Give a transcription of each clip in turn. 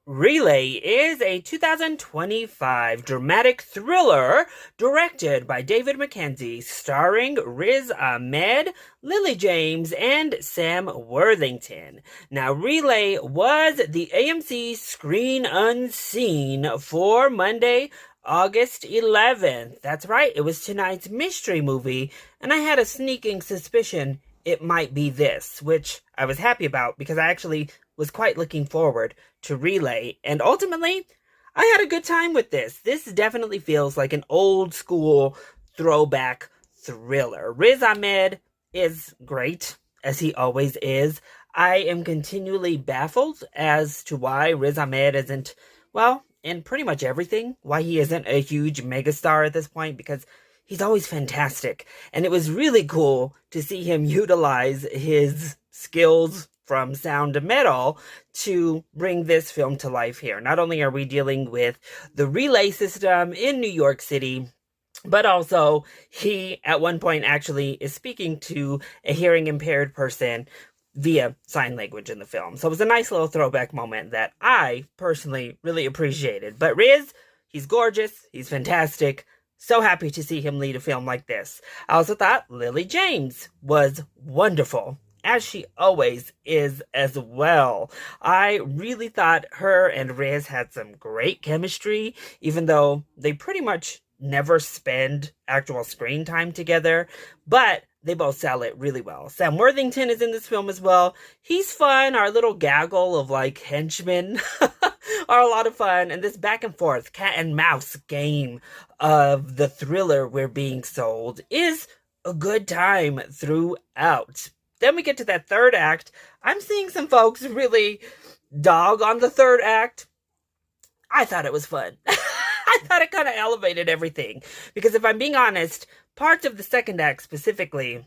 Relay is a 2025 dramatic thriller directed by David Mackenzie, starring Riz Ahmed, Lily James, and Sam Worthington. Now, Relay was the AMC Screen Unseen for Monday, August 11th. That's right, it was tonight's mystery movie, and I had a sneaking suspicion it might be this, which I was happy about because I actually was quite looking forward to Relay, and ultimately, I had a good time with this. This definitely feels like an old school throwback thriller. Riz Ahmed is great, as he always is. I am continually baffled as to why Riz Ahmed isn't, well, in pretty much everything, why he isn't a huge megastar at this point, because he's always fantastic. And it was really cool to see him utilize his skills from sound to metal to bring this film to life here. Not only are we dealing with the relay system in New York City, but also he at one point actually is speaking to a hearing impaired person via sign language in the film. So it was a nice little throwback moment that I personally really appreciated. But Riz, he's gorgeous, he's fantastic. So happy to see him lead a film like this. I also thought Lily James was wonderful, as she always is as well. I really thought her and Riz had some great chemistry, even though they pretty much never spend actual screen time together, but they both sell it really well. Sam Worthington is in this film as well. He's fun. Our little gaggle of like henchmen are a lot of fun, and this back and forth cat and mouse game of the thriller we're being sold is a good time throughout. Then we get to that third act. I'm seeing some folks really dog on the third act. I thought it was fun. I thought it kind of elevated everything. Because if I'm being honest, parts of the second act specifically,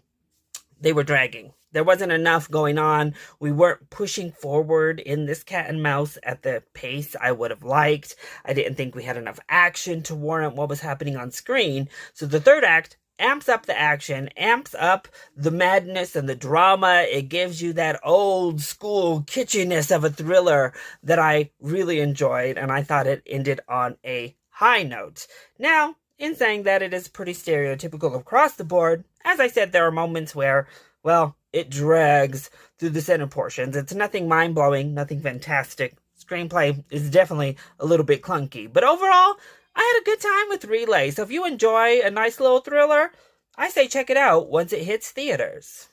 they were dragging. There wasn't enough going on. We weren't pushing forward in this cat and mouse at the pace I would have liked. I didn't think we had enough action to warrant what was happening on screen. So the third act amps up the action, amps up the madness and the drama. It gives you that old school kitschiness of a thriller that I really enjoyed, and I thought it ended on a high note. Now, in saying that, it is pretty stereotypical across the board. As I said, there are moments where, well, it drags through the center portions. It's nothing mind-blowing, nothing fantastic. Screenplay is definitely a little bit clunky, but overall, I had a good time with Relay, so if you enjoy a nice little thriller, I say check it out once it hits theaters.